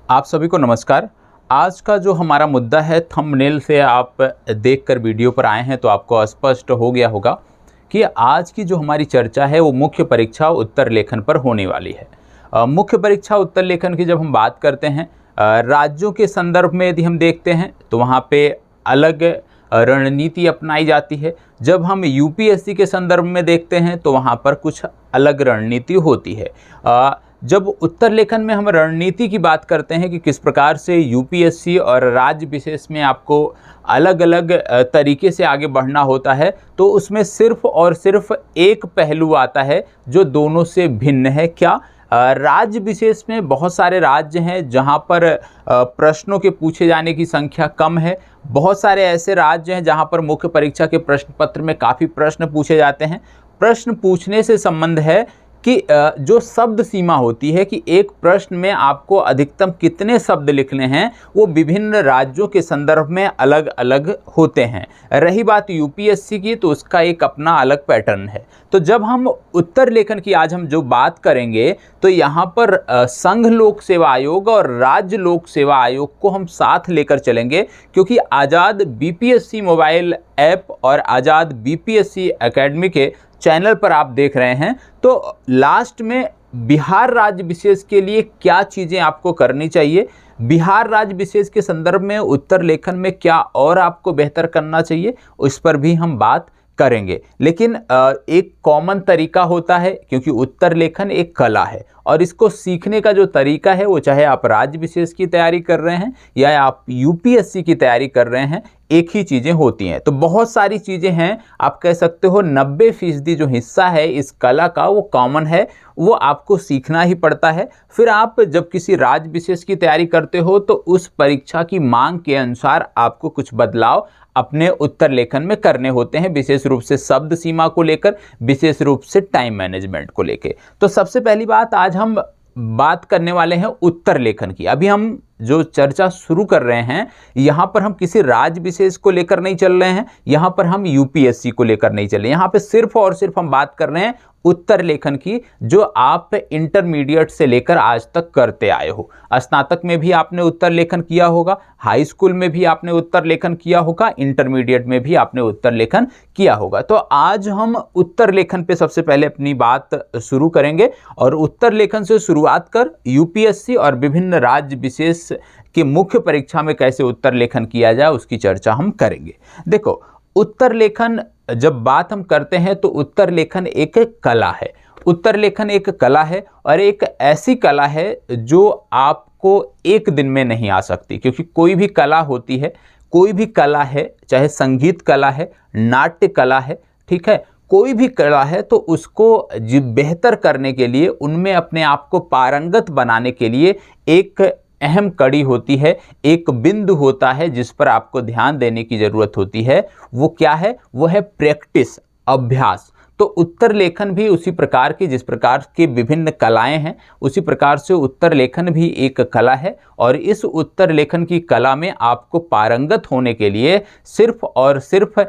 आप सभी को नमस्कार। आज का जो हमारा मुद्दा है, थंबनेल से आप देखकर वीडियो पर आए हैं तो आपको स्पष्ट हो गया होगा कि आज की जो हमारी चर्चा है वो मुख्य परीक्षा उत्तर लेखन पर होने वाली है। मुख्य परीक्षा उत्तर लेखन की जब हम बात करते हैं राज्यों के संदर्भ में यदि हम देखते हैं तो वहाँ पे अलग रणनीति अपनाई जाती है। जब हम यूपीएससी के संदर्भ में देखते हैं तो वहाँ पर कुछ अलग रणनीति होती है। जब उत्तर लेखन में हम रणनीति की बात करते हैं कि किस प्रकार से यूपीएससी और राज्य विशेष में आपको अलग अलग तरीके से आगे बढ़ना होता है, तो उसमें सिर्फ और सिर्फ एक पहलू आता है जो दोनों से भिन्न है। क्या? राज्य विशेष में बहुत सारे राज्य हैं जहां पर प्रश्नों के पूछे जाने की संख्या कम है। बहुत सारे ऐसे राज्य हैं जहां पर मुख्य परीक्षा के प्रश्न पत्र में काफ़ी प्रश्न पूछे जाते हैं। प्रश्न पूछने से संबंध है कि जो शब्द सीमा होती है कि एक प्रश्न में आपको अधिकतम कितने शब्द लिखने हैं, वो विभिन्न राज्यों के संदर्भ में अलग अलग होते हैं। रही बात यूपीएससी की, तो उसका एक अपना अलग पैटर्न है। तो जब हम उत्तर लेखन की आज हम जो बात करेंगे तो यहाँ पर संघ लोक सेवा आयोग और राज्य लोक सेवा आयोग को हम साथ लेकर चलेंगे, क्योंकि आज़ाद बीपीएससी मोबाइल ऐप और आज़ाद बीपीएससी एकेडमी के चैनल पर आप देख रहे हैं। तो लास्ट में बिहार राज्य विशेष के लिए क्या चीज़ें आपको करनी चाहिए, बिहार राज्य विशेष के संदर्भ में उत्तर लेखन में क्या और आपको बेहतर करना चाहिए, उस पर भी हम बात करेंगे। लेकिन एक कॉमन तरीका होता है, क्योंकि उत्तर लेखन एक कला है और इसको सीखने का जो तरीका है वो चाहे आप राज्य विशेष की तैयारी कर रहे हैं या आप यूपीएससी की तैयारी कर रहे हैं, एक ही चीज़ें होती हैं। तो बहुत सारी चीज़ें हैं, आप कह सकते हो 90% जो हिस्सा है इस कला का वो कॉमन है, वो आपको सीखना ही पड़ता है। फिर आप जब किसी राज्य विशेष की तैयारी करते हो तो उस परीक्षा की मांग के अनुसार आपको कुछ बदलाव अपने उत्तर लेखन में करने होते हैं, विशेष रूप से शब्द सीमा को लेकर, विशेष रूप से टाइम मैनेजमेंट को लेकर। तो सबसे पहली बात, आज हम बात करने वाले हैं उत्तर लेखन की। अभी हम जो चर्चा शुरू कर रहे हैं यहाँ पर हम किसी राज्य विशेष को लेकर नहीं चल रहे हैं, यहाँ पर हम यूपीएससी को लेकर नहीं चल रहे हैं। यहाँ पे सिर्फ और सिर्फ हम बात कर रहे हैं उत्तर लेखन की, जो आप इंटरमीडिएट से लेकर आज तक करते आए हो। स्नातक में भी आपने उत्तर लेखन किया होगा, हाई स्कूल में भी आपने उत्तर लेखन किया होगा, इंटरमीडिएट में भी आपने उत्तर लेखन किया होगा। तो आज हम उत्तर लेखन पे सबसे पहले अपनी बात शुरू करेंगे और उत्तर लेखन से शुरुआत कर यूपीएससी और विभिन्न राज्य विशेष कि मुख्य परीक्षा में कैसे उत्तर लेखन किया जाए उसकी चर्चा हम करेंगे। देखो, उत्तर लेखन जब बात हम करते हैं तो उत्तर लेखन एक कला है। उत्तर लेखन एक कला है और एक ऐसी कला है जो आपको एक दिन में नहीं आ सकती, क्योंकि कोई भी कला होती है, कोई भी कला है, चाहे संगीत कला है, नाट्य कला है, ठीक है, कोई भी कला है, तो उसको बेहतर करने के लिए, उनमें अपने आप को पारंगत बनाने के लिए एक अहम कड़ी होती है, एक बिंदु होता है जिस पर आपको ध्यान देने की ज़रूरत होती है। वो क्या है? वो है प्रैक्टिस, अभ्यास। तो उत्तर लेखन भी उसी प्रकार की, जिस प्रकार की विभिन्न कलाएं हैं, उसी प्रकार से उत्तर लेखन भी एक कला है। और इस उत्तर लेखन की कला में आपको पारंगत होने के लिए सिर्फ और सिर्फ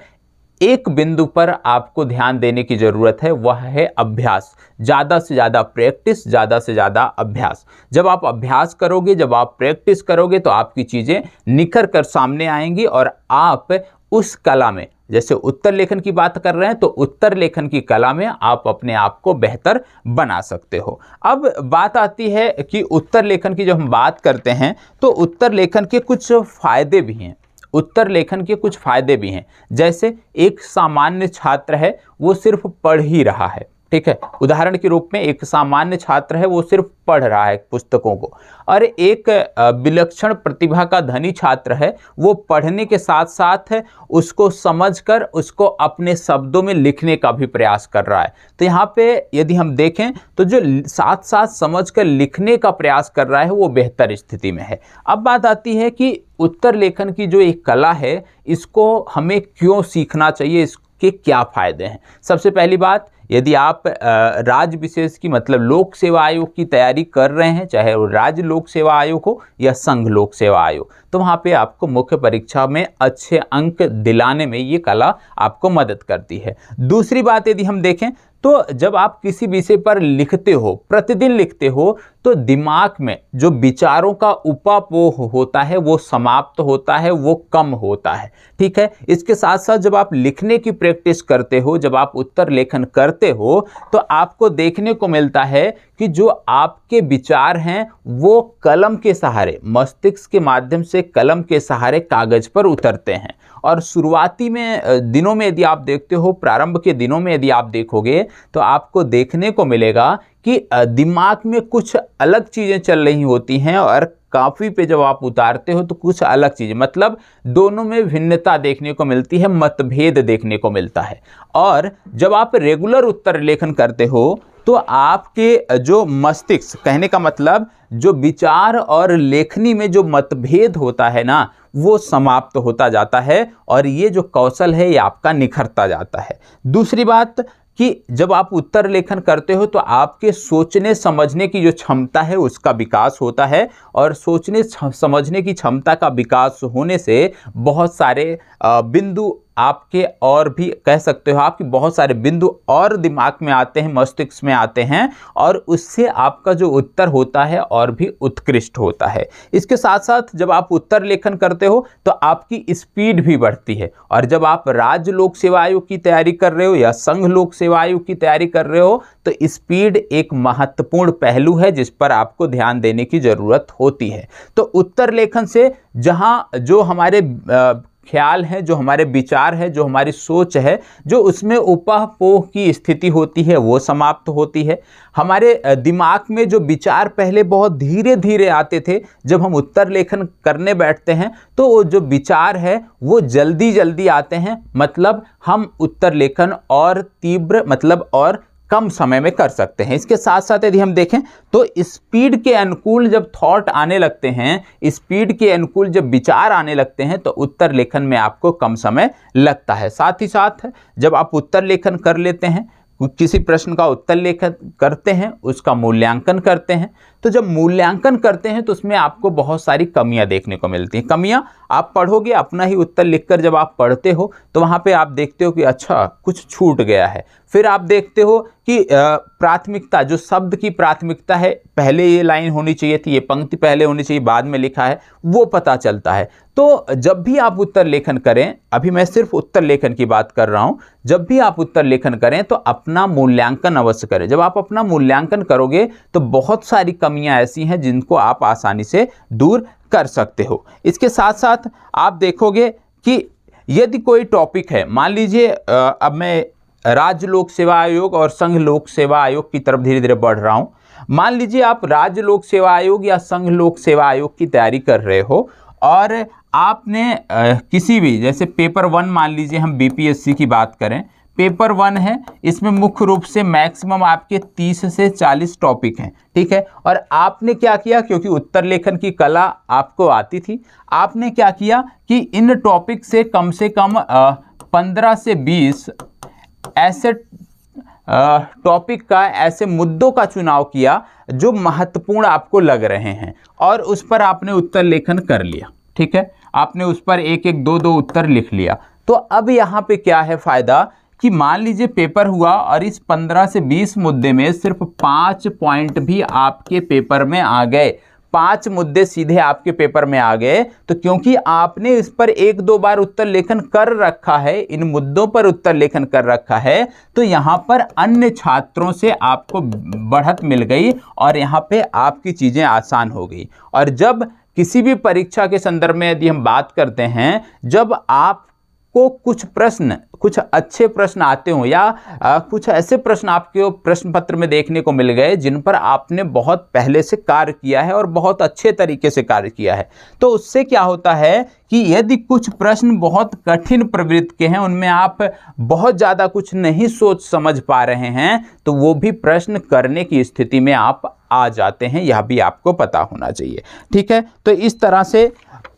एक बिंदु पर आपको ध्यान देने की ज़रूरत है, वह है अभ्यास। ज़्यादा से ज़्यादा प्रैक्टिस, ज़्यादा से ज़्यादा अभ्यास। जब आप अभ्यास करोगे, जब आप प्रैक्टिस करोगे, तो आपकी चीज़ें निखर कर सामने आएंगी और आप उस कला में, जैसे उत्तर लेखन की बात कर रहे हैं, तो उत्तर लेखन की कला में आप अपने आप को बेहतर बना सकते हो। अब बात आती है कि उत्तर लेखन की जब हम बात करते हैं तो उत्तर लेखन के कुछ फ़ायदे भी हैं। उत्तर लेखन के कुछ फ़ायदे भी हैं, जैसे एक सामान्य छात्र है वो सिर्फ पढ़ ही रहा है, ठीक है, उदाहरण के रूप में एक सामान्य छात्र है वो सिर्फ पढ़ रहा है पुस्तकों को, और एक विलक्षण प्रतिभा का धनी छात्र है वो पढ़ने के साथ साथ उसको समझकर उसको अपने शब्दों में लिखने का भी प्रयास कर रहा है। तो यहाँ पे यदि हम देखें तो जो साथ साथ समझकर लिखने का प्रयास कर रहा है वो बेहतर स्थिति में है। अब बात आती है कि उत्तर लेखन की जो एक कला है, इसको हमें क्यों सीखना चाहिए, इसके क्या फ़ायदे हैं। सबसे पहली बात, यदि आप राज्य विशेष की मतलब लोक सेवा आयोग की तैयारी कर रहे हैं, चाहे वो राज्य लोक सेवा आयोग हो या संघ लोक सेवा आयोग, तो वहाँ पे आपको मुख्य परीक्षा में अच्छे अंक दिलाने में ये कला आपको मदद करती है। दूसरी बात यदि हम देखें तो जब आप किसी विषय पर लिखते हो, प्रतिदिन लिखते हो, तो दिमाग में जो विचारों का उपापोह होता है वो समाप्त होता है, वो कम होता है। ठीक है, इसके साथ साथ जब आप लिखने की प्रैक्टिस करते हो, जब आप उत्तर लेखन करते हो, तो आपको देखने को मिलता है कि जो आपके विचार हैं वो कलम के सहारे, मस्तिष्क के माध्यम से कलम के सहारे कागज पर उतरते हैं। और शुरुआती में दिनों में यदि आप देखते हो, प्रारंभ के दिनों में यदि आप देखोगे, तो आपको देखने को मिलेगा कि दिमाग में कुछ अलग चीज़ें चल रही होती हैं और कापी पे जब आप उतारते हो तो कुछ अलग चीज़ें, मतलब दोनों में भिन्नता देखने को मिलती है, मतभेद देखने को मिलता है। और जब आप रेगुलर उत्तर लेखन करते हो तो आपके जो मस्तिष्क, कहने का मतलब जो विचार और लेखनी में जो मतभेद होता है ना, वो समाप्त होता जाता है और ये जो कौशल है ये आपका निखरता जाता है। दूसरी बात कि जब आप उत्तर लेखन करते हो तो आपके सोचने समझने की जो क्षमता है उसका विकास होता है, और सोचने समझने की क्षमता का विकास होने से बहुत सारे बिंदु आपके, और भी कह सकते हो आपके बहुत सारे बिंदु और दिमाग में आते हैं, मस्तिष्क में आते हैं, और उससे आपका जो उत्तर होता है और भी उत्कृष्ट होता है। इसके साथ साथ जब आप उत्तर लेखन करते हो तो आपकी स्पीड भी बढ़ती है, और जब आप राज्य लोक सेवा आयोग की तैयारी कर रहे हो या संघ लोक सेवा आयोग की तैयारी कर रहे हो तो स्पीड एक महत्वपूर्ण पहलू है जिस पर आपको ध्यान देने की जरूरत होती है। तो उत्तर लेखन से जहाँ जो हमारे ख्याल है, जो हमारे विचार है, जो हमारी सोच है, जो उसमें उपापोह की स्थिति होती है वो समाप्त होती है। हमारे दिमाग में जो विचार पहले बहुत धीरे धीरे आते थे, जब हम उत्तर लेखन करने बैठते हैं तो वो जो विचार है वो जल्दी जल्दी आते हैं, मतलब हम उत्तर लेखन और तीव्र मतलब और कम समय में कर सकते हैं। इसके साथ साथ यदि हम देखें तो स्पीड के अनुकूल जब थॉट आने लगते हैं, स्पीड के अनुकूल जब विचार आने लगते हैं तो उत्तर लेखन में आपको कम समय लगता है। साथ ही साथ जब आप उत्तर लेखन कर लेते हैं, किसी प्रश्न का उत्तर लेखन करते हैं, उसका मूल्यांकन करते हैं, तो जब मूल्यांकन करते हैं तो उसमें आपको बहुत सारी कमियां देखने को मिलती हैं। कमियां आप पढ़ोगे, अपना ही उत्तर लिखकर जब आप पढ़ते हो तो वहाँ पे आप देखते हो कि अच्छा कुछ छूट गया है। फिर आप देखते हो कि प्राथमिकता, जो शब्द की प्राथमिकता है, पहले ये लाइन होनी चाहिए थी, ये पंक्ति पहले होनी चाहिए, बाद में लिखा है, वो पता चलता है। तो जब भी आप उत्तर लेखन करें, अभी मैं सिर्फ उत्तर लेखन की बात कर रहा हूँ, जब भी आप उत्तर लेखन करें तो अपना मूल्यांकन अवश्य करें। जब आप अपना मूल्यांकन करोगे तो बहुत सारी कमियां ऐसी हैं जिनको आप आसानी से दूर कर सकते हो। इसके साथ साथ आप देखोगे कि यदि कोई टॉपिक है, मान लीजिए अब मैं राज्य लोक सेवा आयोग और संघ लोक सेवा आयोग की तरफ धीरे धीरे बढ़ रहा हूं। मान लीजिए आप राज्य लोक सेवा आयोग या संघ लोक सेवा आयोग की तैयारी कर रहे हो और आपने किसी भी, जैसे पेपर 1 मान लीजिए हम बीपीएससी की बात करें, पेपर 1 है, इसमें मुख्य रूप से मैक्सिमम आपके 30 से 40 टॉपिक हैं, ठीक है। और आपने क्या किया, क्योंकि उत्तर लेखन की कला आपको आती थी, आपने क्या किया कि इन टॉपिक से कम 15 से 20 ऐसे टॉपिक का, ऐसे मुद्दों का चुनाव किया जो महत्वपूर्ण आपको लग रहे हैं, और उस पर आपने उत्तर लेखन कर लिया, ठीक है। आपने उस पर 1-1, 2-2 उत्तर लिख लिया। तो अब यहाँ पे क्या है फायदा कि मान लीजिए पेपर हुआ और इस 15 से 20 मुद्दे में सिर्फ 5 पॉइंट भी आपके पेपर में आ गए, 5 मुद्दे सीधे आपके पेपर में आ गए, तो क्योंकि आपने इस पर 1-2 बार उत्तर लेखन कर रखा है, इन मुद्दों पर उत्तर लेखन कर रखा है, तो यहाँ पर अन्य छात्रों से आपको बढ़त मिल गई और यहाँ पे आपकी चीज़ें आसान हो गई। और जब किसी भी परीक्षा के संदर्भ में यदि हम बात करते हैं, जब आपको कुछ प्रश्न, कुछ अच्छे प्रश्न आते हो या कुछ ऐसे प्रश्न आपके प्रश्न पत्र में देखने को मिल गए जिन पर आपने बहुत पहले से कार्य किया है और बहुत अच्छे तरीके से कार्य किया है, तो उससे क्या होता है कि यदि कुछ प्रश्न बहुत कठिन प्रवृत्ति के हैं, उनमें आप बहुत ज़्यादा कुछ नहीं सोच समझ पा रहे हैं, तो वो भी प्रश्न करने की स्थिति में आप आ जाते हैं, यह भी आपको पता होना चाहिए, ठीक है। तो इस तरह से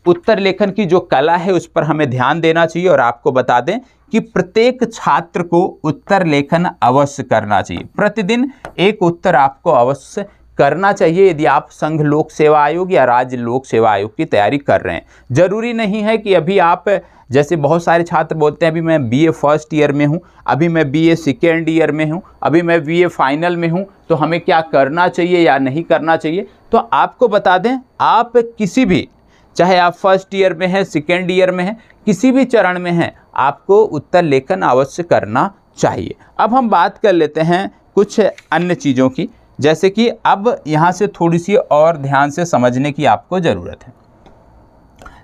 उत्तर लेखन की जो कला है उस पर हमें ध्यान देना चाहिए। और आपको बता दें कि प्रत्येक छात्र को उत्तर लेखन अवश्य करना चाहिए। प्रतिदिन एक उत्तर आपको अवश्य करना चाहिए यदि आप संघ लोक सेवा आयोग या राज्य लोक सेवा आयोग की तैयारी कर रहे हैं। जरूरी नहीं है कि अभी आप, जैसे बहुत सारे छात्र बोलते हैं अभी मैं बीए फर्स्ट ईयर में हूं, अभी मैं बीए सेकेंड ईयर में हूं, अभी मैं बीए फाइनल में हूं, तो हमें क्या करना चाहिए या नहीं करना चाहिए। तो आपको बता दें, आप किसी भी, चाहे आप फर्स्ट ईयर में हैं, सेकेंड ईयर में हैं, किसी भी चरण में हैं, आपको उत्तर लेखन अवश्य करना चाहिए। अब हम बात कर लेते हैं कुछ अन्य चीज़ों की, जैसे कि अब यहाँ से थोड़ी सी और ध्यान से समझने की आपको ज़रूरत है।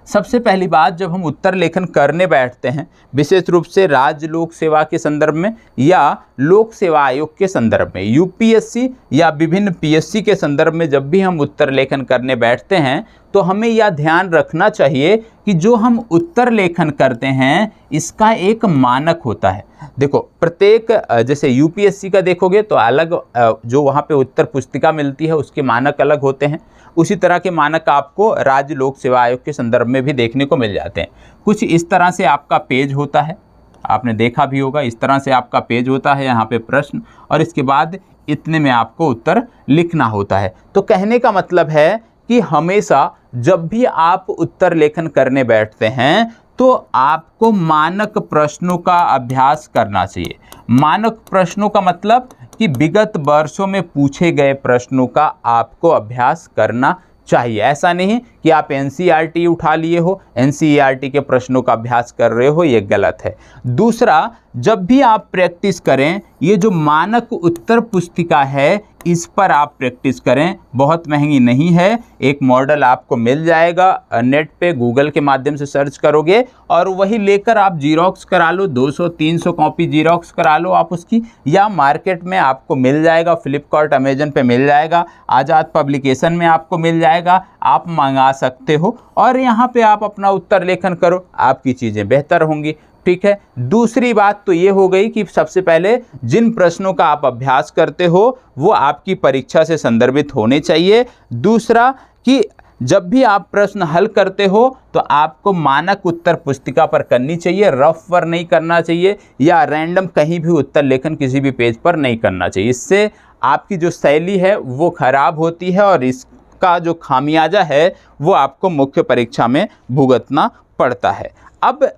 सबसे पहली बात, जब हम उत्तर लेखन करने बैठते हैं, विशेष रूप से राज्य लोक सेवा के संदर्भ में या लोक सेवा आयोग के संदर्भ में, यूपीएससी या विभिन्न पीएससी के संदर्भ में, जब भी हम उत्तर लेखन करने बैठते हैं तो हमें यह ध्यान रखना चाहिए कि जो हम उत्तर लेखन करते हैं इसका एक मानक होता है। देखो, प्रत्येक, जैसे यूपीएससी का देखोगे तो अलग, जो वहाँ पे उत्तर पुस्तिका मिलती है उसके मानक अलग होते हैं। उसी तरह के मानक आपको राज्य लोक सेवा आयोग के संदर्भ में भी देखने को मिल जाते हैं। कुछ इस तरह से आपका पेज होता है, आपने देखा भी होगा, इस तरह से आपका पेज होता है, यहाँ पे प्रश्न, और इसके बाद इतने में आपको उत्तर लिखना होता है। तो कहने का मतलब है कि हमेशा जब भी आप उत्तर लेखन करने बैठते हैं तो आपको मानक प्रश्नों का अभ्यास करना चाहिए। मानक प्रश्नों का मतलब कि विगत वर्षों में पूछे गए प्रश्नों का आपको अभ्यास करना चाहिए। ऐसा नहीं कि आप एनसीईआरटी उठा लिए हो, एनसीईआरटी के प्रश्नों का अभ्यास कर रहे हो, ये गलत है। दूसरा, जब भी आप प्रैक्टिस करें, ये जो मानक उत्तर पुस्तिका है इस पर आप प्रैक्टिस करें। बहुत महंगी नहीं है, एक मॉडल आपको मिल जाएगा, नेट पे गूगल के माध्यम से सर्च करोगे और वही लेकर आप जीरोक्स करा लो, 200-300 कॉपी जीरोक्स करा लो आप उसकी, या मार्केट में आपको मिल जाएगा, फ्लिपकार्ट अमेजन पे मिल जाएगा, आज़ाद पब्लिकेशन में आपको मिल जाएगा, आप मंगा सकते हो और यहाँ पे आप अपना उत्तर लेखन करो, आपकी चीज़ें बेहतर होंगी। ठीक है। दूसरी बात तो ये हो गई कि सबसे पहले जिन प्रश्नों का आप अभ्यास करते हो वो आपकी परीक्षा से संदर्भित होने चाहिए। दूसरा कि जब भी आप प्रश्न हल करते हो तो आपको मानक उत्तर पुस्तिका पर करनी चाहिए, रफ पर नहीं करना चाहिए या रैंडम कहीं भी उत्तर लेखन किसी भी पेज पर नहीं करना चाहिए। इससे आपकी जो शैली है वो खराब होती है और इसका जो खामियाजा है वो आपको मुख्य परीक्षा में भुगतना पड़ता है। अब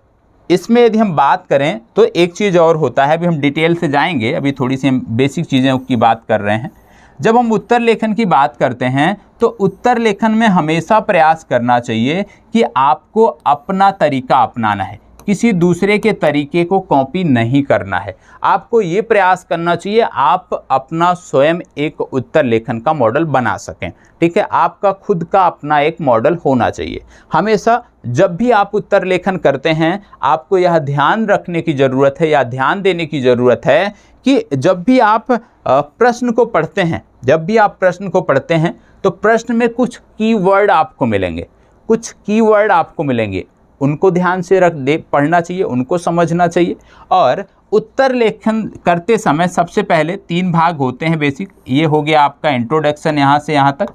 इसमें यदि हम बात करें तो एक चीज़ और होता है, अभी हम डिटेल से जाएंगे, अभी थोड़ी सी हम बेसिक चीज़ों की बात कर रहे हैं। जब हम उत्तर लेखन की बात करते हैं तो उत्तर लेखन में हमेशा प्रयास करना चाहिए कि आपको अपना तरीका अपनाना है, किसी दूसरे के तरीके को कॉपी नहीं करना है। आपको ये प्रयास करना चाहिए आप अपना स्वयं एक उत्तर लेखन का मॉडल बना सकें। ठीक है, आपका खुद का अपना एक मॉडल होना चाहिए। हमेशा जब भी आप उत्तर लेखन करते हैं आपको यह ध्यान रखने की ज़रूरत है या ध्यान देने की ज़रूरत है कि जब भी आप प्रश्न को पढ़ते हैं, जब भी आप प्रश्न को पढ़ते हैं तो प्रश्न में कुछ कीवर्ड आपको मिलेंगे, कुछ कीवर्ड आपको मिलेंगे, उनको ध्यान से पढ़ना चाहिए, उनको समझना चाहिए। और उत्तर लेखन करते समय सबसे पहले 3 भाग होते हैं बेसिक। ये हो गया आपका इंट्रोडक्शन यहाँ से यहाँ तक,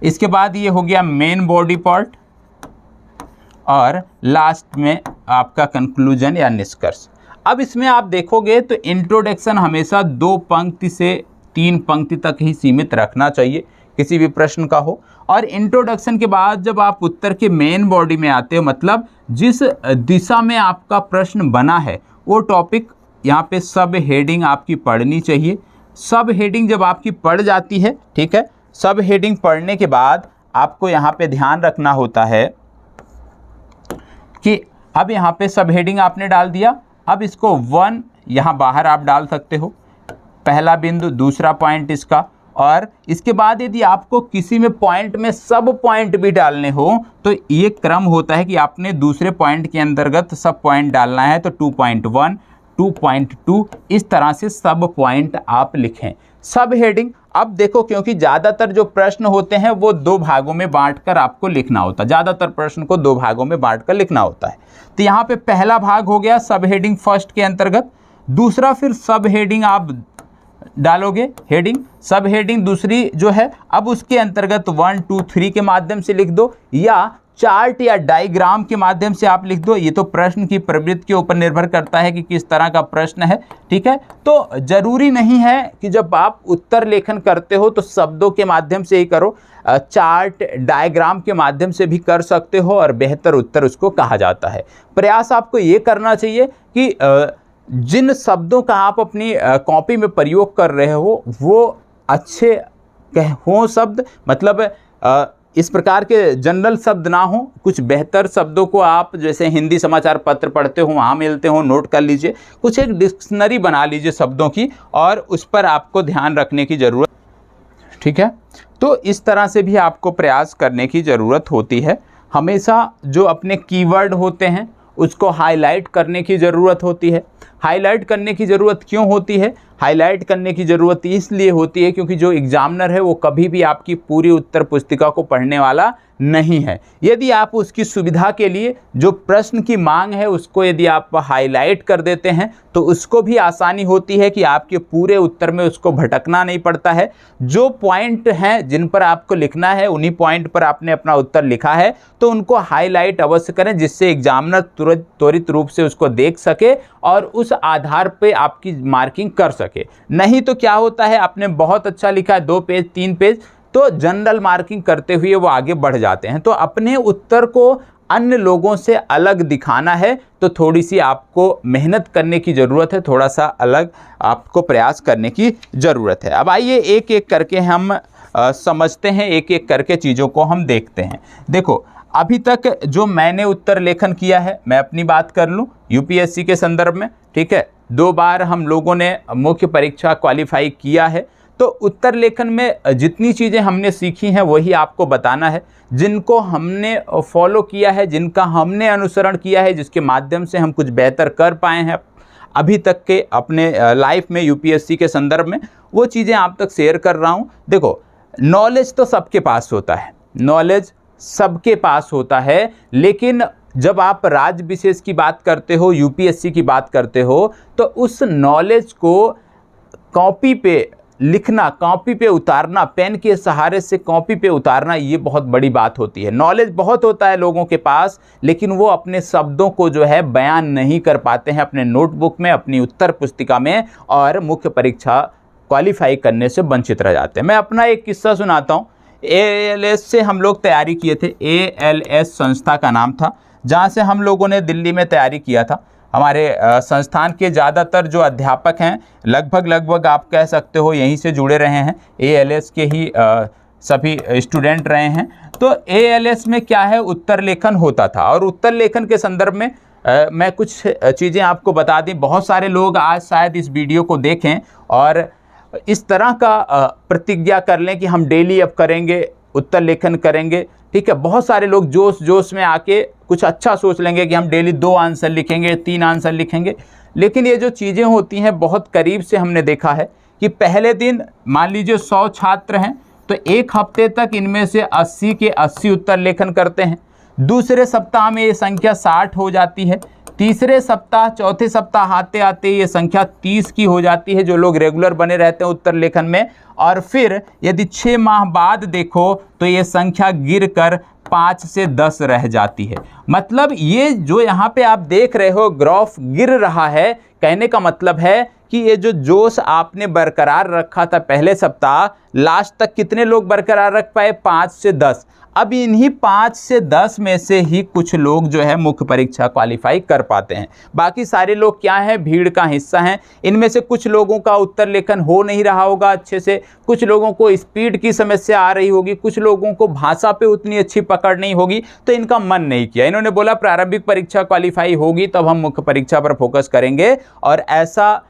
इसके बाद ये हो गया मेन बॉडी पार्ट और लास्ट में आपका कंक्लूजन या निष्कर्ष। अब इसमें आप देखोगे तो इंट्रोडक्शन हमेशा 2 पंक्ति से 3 पंक्ति तक ही सीमित रखना चाहिए किसी भी प्रश्न का हो। और इंट्रोडक्शन के बाद जब आप उत्तर के मेन बॉडी में आते हो, मतलब जिस दिशा में आपका प्रश्न बना है वो टॉपिक, यहाँ पे सब हेडिंग आपकी पढ़नी चाहिए। सब हेडिंग जब आपकी पढ़ जाती है, ठीक है, सब हेडिंग पढ़ने के बाद आपको यहाँ पे ध्यान रखना होता है कि अब यहाँ पे सब हेडिंग आपने डाल दिया, अब इसको 1 यहाँ बाहर आप डाल सकते हो, पहला बिंदु, दूसरा पॉइंट इसका। और इसके बाद यदि आपको किसी में पॉइंट में सब पॉइंट भी डालने हो तो ये क्रम होता है कि आपने दूसरे पॉइंट के अंतर्गत सब पॉइंट डालना है, तो 2.1, 2.2 इस तरह से सब पॉइंट आप लिखें। सब हेडिंग, अब देखो क्योंकि ज़्यादातर जो प्रश्न होते हैं वो 2 भागों में बांटकर आपको लिखना होता है, ज़्यादातर प्रश्न को 2 भागों में बांटकर लिखना होता है। तो यहाँ पे पहला भाग हो गया सब हेडिंग फर्स्ट के अंतर्गत। दूसरा फिर सब हेडिंग आप डालोगे हेडिंग, सब हेडिंग दूसरी जो है, अब उसके अंतर्गत 1 2 3 के माध्यम से लिख दो या चार्ट या डायग्राम के माध्यम से आप लिख दो। ये तो प्रश्न की प्रवृत्ति के ऊपर निर्भर करता है कि किस तरह का प्रश्न है, ठीक है। तो जरूरी नहीं है कि जब आप उत्तर लेखन करते हो तो शब्दों के माध्यम से ही करो, चार्ट डायग्राम के माध्यम से भी कर सकते हो और बेहतर उत्तर उसको कहा जाता है। प्रयास आपको ये करना चाहिए कि जिन शब्दों का आप अपनी कॉपी में प्रयोग कर रहे हो वो अच्छे हों शब्द, मतलब इस प्रकार के जनरल शब्द ना हो, कुछ बेहतर शब्दों को आप जैसे हिंदी समाचार पत्र पढ़ते हो वहाँ मिलते हो, नोट कर लीजिए, कुछ एक डिक्शनरी बना लीजिए शब्दों की और उस पर आपको ध्यान रखने की ज़रूरत, ठीक है। तो इस तरह से भी आपको प्रयास करने की ज़रूरत होती है। हमेशा जो अपने कीवर्ड होते हैं उसको हाईलाइट करने की ज़रूरत होती है। हाईलाइट करने की ज़रूरत क्यों होती है? हाईलाइट करने की ज़रूरत इसलिए होती है क्योंकि जो एग्जामिनर है वो कभी भी आपकी पूरी उत्तर पुस्तिका को पढ़ने वाला नहीं है। यदि आप उसकी सुविधा के लिए जो प्रश्न की मांग है उसको यदि आप हाईलाइट कर देते हैं तो उसको भी आसानी होती है कि आपके पूरे उत्तर में उसको भटकना नहीं पड़ता है। जो पॉइंट हैं जिन पर आपको लिखना है उन्हीं पॉइंट पर आपने अपना उत्तर लिखा है तो उनको हाईलाइट अवश्य करें, जिससे एग्जामिनर त्वरित रूप से उसको देख सके और उस आधार पे आपकी मार्किंग कर सके। नहीं तो क्या होता है, आपने बहुत अच्छा लिखा है 2 पेज 3 पेज, तो जनरल मार्किंग करते हुए वो आगे बढ़ जाते हैं। तो अपने उत्तर को अन्य लोगों से अलग दिखाना है तो थोड़ी सी आपको मेहनत करने की ज़रूरत है, थोड़ा सा अलग आपको प्रयास करने की ज़रूरत है। अब आइए एक एक करके हम समझते हैं, एक एक करके चीज़ों को हम देखते हैं। देखो, अभी तक जो मैंने उत्तर लेखन किया है, मैं अपनी बात कर लूँ यूपीएससी के संदर्भ में, ठीक है, 2 बार हम लोगों ने मुख्य परीक्षा क्वालिफाई किया है। तो उत्तर लेखन में जितनी चीज़ें हमने सीखी हैं वही आपको बताना है, जिनको हमने फॉलो किया है, जिनका हमने अनुसरण किया है, जिसके माध्यम से हम कुछ बेहतर कर पाए हैं अभी तक के अपने लाइफ में यूपीएससी के संदर्भ में, वो चीज़ें आप तक शेयर कर रहा हूँ। देखो, नॉलेज तो सबके पास होता है, नॉलेज सबके पास होता है, लेकिन जब आप राज्य विशेष की बात करते हो, यूपीएससी की बात करते हो, तो उस नॉलेज को कॉपी पे लिखना, कॉपी पे उतारना, पेन के सहारे से कॉपी पे उतारना, ये बहुत बड़ी बात होती है। नॉलेज बहुत होता है लोगों के पास, लेकिन वो अपने शब्दों को जो है बयान नहीं कर पाते हैं अपने नोटबुक में, अपनी उत्तर पुस्तिका में, और मुख्य परीक्षा क्वालिफाई करने से वंचित रह जाते हैं। मैं अपना एक किस्सा सुनाता हूँ। ALS से हम लोग तैयारी किए थे, ALS संस्था का नाम था, जहाँ से हम लोगों ने दिल्ली में तैयारी किया था। हमारे संस्थान के ज़्यादातर जो अध्यापक हैं लगभग आप कह सकते हो यहीं से जुड़े रहे हैं, ALS के ही सभी स्टूडेंट रहे हैं। तो ALS में क्या है, उत्तर लेखन होता था, और उत्तर लेखन के संदर्भ में मैं कुछ चीज़ें आपको बता दी। बहुत सारे लोग आज शायद इस वीडियो को देखें और इस तरह का प्रतिज्ञा कर लें कि हम डेली अब करेंगे, उत्तर लेखन करेंगे, ठीक है। बहुत सारे लोग जोश में आके कुछ अच्छा सोच लेंगे कि हम डेली 2 आंसर लिखेंगे, 3 आंसर लिखेंगे, लेकिन ये जो चीज़ें होती हैं बहुत करीब से हमने देखा है कि पहले दिन मान लीजिए 100 छात्र हैं तो 1 हफ्ते तक इनमें से 80 के 80 उत्तर लेखन करते हैं। दूसरे सप्ताह में ये संख्या 60 हो जाती है। तीसरे सप्ताह, चौथे सप्ताह आते आते ये संख्या 30 की हो जाती है, जो लोग रेगुलर बने रहते हैं उत्तर लेखन में। और फिर यदि 6 माह बाद देखो तो ये संख्या गिरकर 5 से 10 रह जाती है। मतलब ये जो यहाँ पे आप देख रहे हो ग्राफ गिर रहा है, कहने का मतलब है कि ये जो जोश आपने बरकरार रखा था पहले सप्ताह, लास्ट तक कितने लोग बरकरार रख पाए? 5 से 10। अब इन्हीं 5 से 10 में से ही कुछ लोग जो है मुख्य परीक्षा क्वालिफाई कर पाते हैं। बाकी सारे लोग क्या हैं, भीड़ का हिस्सा हैं। इनमें से कुछ लोगों का उत्तर लेखन हो नहीं रहा होगा अच्छे से, कुछ लोगों को स्पीड की समस्या आ रही होगी, कुछ लोगों को भाषा पे उतनी अच्छी पकड़ नहीं होगी, तो इनका मन नहीं किया। इन्होंने बोला प्रारंभिक परीक्षा क्वालिफाई होगी तब हम मुख्य परीक्षा पर फोकस करेंगे, और ऐसा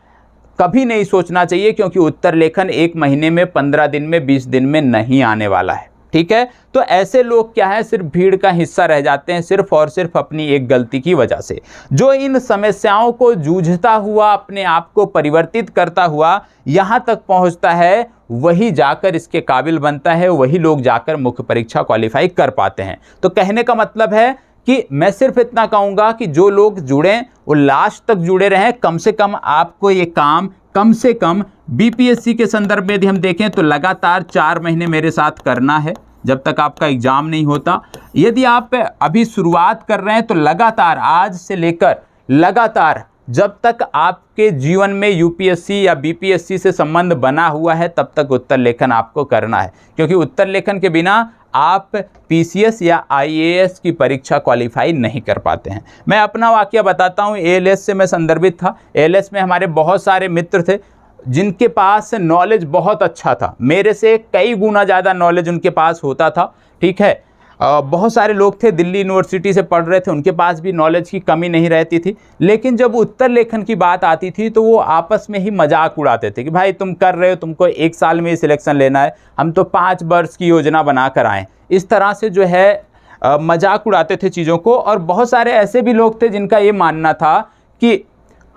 कभी नहीं सोचना चाहिए, क्योंकि उत्तर लेखन 1 महीने में, 15 दिन में, 20 दिन में नहीं आने वाला है, ठीक है। तो ऐसे लोग क्या है, सिर्फ भीड़ का हिस्सा रह जाते हैं, सिर्फ और सिर्फ अपनी एक गलती की वजह से। जो इन समस्याओं को जूझता हुआ, अपने आप को परिवर्तित करता हुआ यहाँ तक पहुँचता है, वही जाकर इसके काबिल बनता है, वही लोग जाकर मुख्य परीक्षा क्वालिफाई कर पाते हैं। तो कहने का मतलब है कि मैं सिर्फ इतना कहूँगा कि जो लोग जुड़ें वो लास्ट तक जुड़े रहें, कम से कम आपको ये काम कम से कम बीपीएससी के संदर्भ में यदि हम देखें तो लगातार 4 महीने मेरे साथ करना है जब तक आपका एग्जाम नहीं होता। यदि आप अभी शुरुआत कर रहे हैं तो लगातार आज से लेकर लगातार जब तक आपके जीवन में यूपीएससी या बीपीएससी से संबंध बना हुआ है तब तक उत्तर लेखन आपको करना है, क्योंकि उत्तर लेखन के बिना आप पीसीएस या आईएएस की परीक्षा क्वालिफाई नहीं कर पाते हैं। मैं अपना वाकया बताता हूँ, एएलएस से मैं संदर्भित था। एएलएस में हमारे बहुत सारे मित्र थे जिनके पास नॉलेज बहुत अच्छा था, मेरे से कई गुना ज़्यादा नॉलेज उनके पास होता था। ठीक है, बहुत सारे लोग थे दिल्ली यूनिवर्सिटी से पढ़ रहे थे, उनके पास भी नॉलेज की कमी नहीं रहती थी, लेकिन जब उत्तर लेखन की बात आती थी तो वो आपस में ही मजाक उड़ाते थे कि भाई तुम कर रहे हो, तुमको 1 साल में ही सिलेक्शन लेना है, हम तो 5 वर्ष की योजना बना कर आए। इस तरह से जो है मजाक उड़ाते थे चीज़ों को। और बहुत सारे ऐसे भी लोग थे जिनका ये मानना था कि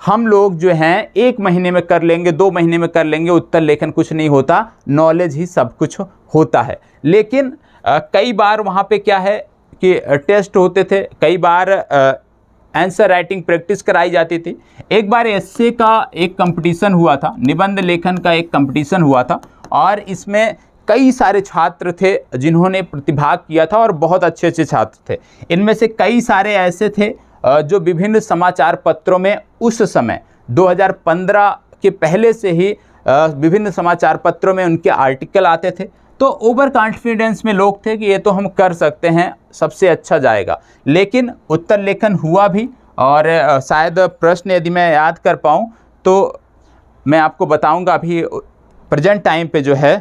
हम लोग जो हैं 1 महीने में कर लेंगे, 2 महीने में कर लेंगे, उत्तर लेखन कुछ नहीं होता, नॉलेज ही सब कुछ होता है। लेकिन कई बार वहाँ पे क्या है कि टेस्ट होते थे, कई बार आंसर राइटिंग प्रैक्टिस कराई जाती थी। एक बार एस्से का एक कंपटीशन हुआ था, निबंध लेखन का एक कंपटीशन हुआ था, और इसमें कई सारे छात्र थे जिन्होंने प्रतिभाग किया था और बहुत अच्छे अच्छे छात्र थे। इनमें से कई सारे ऐसे थे जो विभिन्न समाचार पत्रों में उस समय 2015 के पहले से ही विभिन्न समाचार पत्रों में उनके आर्टिकल आते थे। तो ओवर कॉन्फिडेंस में लोग थे कि ये तो हम कर सकते हैं, सबसे अच्छा जाएगा। लेकिन उत्तर लेखन हुआ भी, और शायद प्रश्न यदि मैं याद कर पाऊँ तो मैं आपको बताऊंगा। अभी प्रेजेंट टाइम पे जो है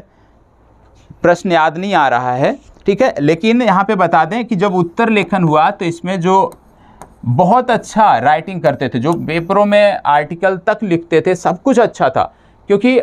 प्रश्न याद नहीं आ रहा है, ठीक है, लेकिन यहाँ पे बता दें कि जब उत्तर लेखन हुआ तो इसमें जो बहुत अच्छा राइटिंग करते थे, जो पेपरों में आर्टिकल तक लिखते थे, सब कुछ अच्छा था, क्योंकि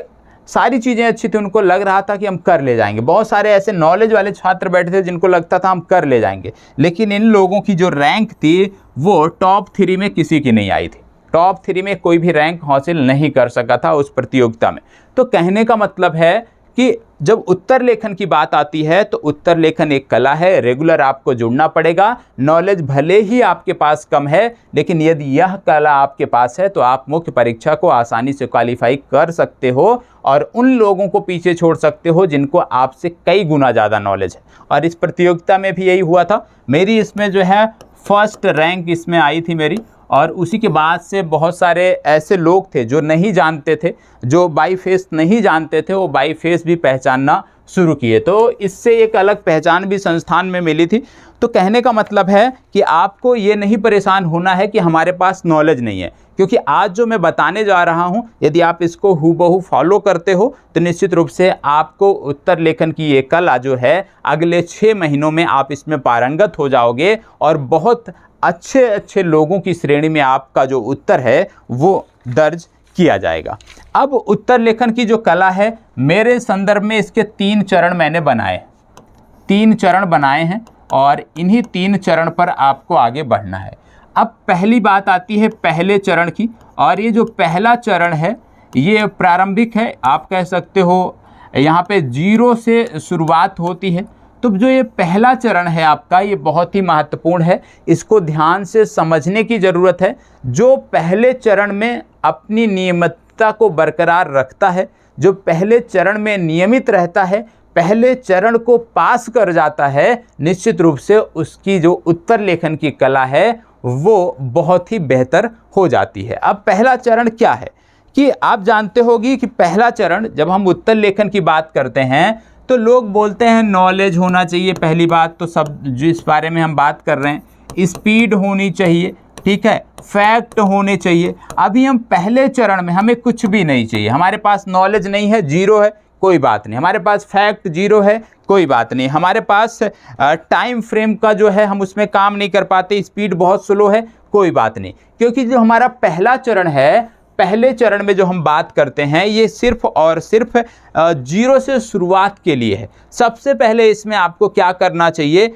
सारी चीज़ें अच्छी थी, उनको लग रहा था कि हम कर ले जाएंगे। बहुत सारे ऐसे नॉलेज वाले छात्र बैठे थे जिनको लगता था हम कर ले जाएंगे, लेकिन इन लोगों की जो रैंक थी वो टॉप 3 में किसी की नहीं आई थी। टॉप 3 में कोई भी रैंक हासिल नहीं कर सका था उस प्रतियोगिता में। तो कहने का मतलब है कि जब उत्तर लेखन की बात आती है तो उत्तर लेखन एक कला है, रेगुलर आपको जुड़ना पड़ेगा। नॉलेज भले ही आपके पास कम है, लेकिन यदि यह कला आपके पास है तो आप मुख्य परीक्षा को आसानी से क्वालिफाई कर सकते हो और उन लोगों को पीछे छोड़ सकते हो जिनको आपसे कई गुना ज़्यादा नॉलेज है। और इस प्रतियोगिता में भी यही हुआ था। मेरी इसमें जो है फर्स्ट रैंक इसमें आई थी मेरी, और उसी के बाद से बहुत सारे ऐसे लोग थे जो नहीं जानते थे, जो बाई फेस नहीं जानते थे, वो बाई फेस भी पहचानना शुरू किए। तो इससे एक अलग पहचान भी संस्थान में मिली थी। तो कहने का मतलब है कि आपको ये नहीं परेशान होना है कि हमारे पास नॉलेज नहीं है, क्योंकि आज जो मैं बताने जा रहा हूँ यदि आप इसको हूबहू फॉलो करते हो तो निश्चित रूप से आपको उत्तर लेखन की ये कला जो है अगले 6 महीनों में आप इसमें पारंगत हो जाओगे और बहुत अच्छे अच्छे लोगों की श्रेणी में आपका जो उत्तर है वो दर्ज किया जाएगा। अब उत्तर लेखन की जो कला है, मेरे संदर्भ में इसके 3 चरण मैंने बनाए, 3 चरण बनाए हैं और इन्हीं 3 चरण पर आपको आगे बढ़ना है। अब पहली बात आती है पहले चरण की, और ये जो पहला चरण है ये प्रारंभिक है, आप कह सकते हो यहाँ पे 0 से शुरुआत होती है। तो जो ये पहला चरण है आपका, ये बहुत ही महत्वपूर्ण है, इसको ध्यान से समझने की ज़रूरत है। जो पहले चरण में अपनी नियमितता को बरकरार रखता है, जो पहले चरण में नियमित रहता है, पहले चरण को पास कर जाता है, निश्चित रूप से उसकी जो उत्तर लेखन की कला है वो बहुत ही बेहतर हो जाती है। अब पहला चरण क्या है कि आप जानते होगी कि पहला चरण जब हम उत्तर लेखन की बात करते हैं तो लोग बोलते हैं नॉलेज होना चाहिए, पहली बात तो सब जिस बारे में हम बात कर रहे हैं, स्पीड होनी चाहिए, ठीक है, फैक्ट होने चाहिए। अभी हम पहले चरण में हमें कुछ भी नहीं चाहिए, हमारे पास नॉलेज नहीं है, 0 है, कोई बात नहीं, हमारे पास फैक्ट 0 है, कोई बात नहीं, हमारे पास टाइम फ्रेम का जो है हम उसमें काम नहीं कर पाते, स्पीड बहुत स्लो है, कोई बात नहीं, क्योंकि जो हमारा पहला चरण है, पहले चरण में जो हम बात करते हैं ये सिर्फ और सिर्फ 0 से शुरुआत के लिए है। सबसे पहले इसमें आपको क्या करना चाहिए,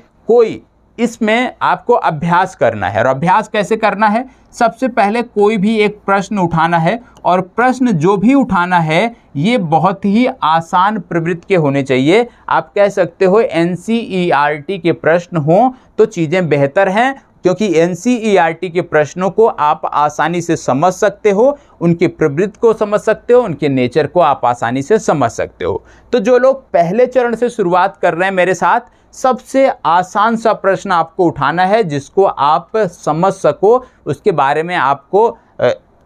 इसमें आपको अभ्यास करना है। और अभ्यास कैसे करना है, सबसे पहले कोई भी एक प्रश्न उठाना है, और प्रश्न जो भी उठाना है ये बहुत ही आसान प्रवृत्ति के होने चाहिए। आप कह सकते हो NCERT के प्रश्न हों तो चीज़ें बेहतर हैं, क्योंकि NCERT के प्रश्नों को आप आसानी से समझ सकते हो, उनकी प्रवृत्ति को समझ सकते हो, उनके नेचर को आप आसानी से समझ सकते हो। तो जो लोग पहले चरण से शुरुआत कर रहे हैं मेरे साथ, सबसे आसान सा प्रश्न आपको उठाना है जिसको आप समझ सको, उसके बारे में आपको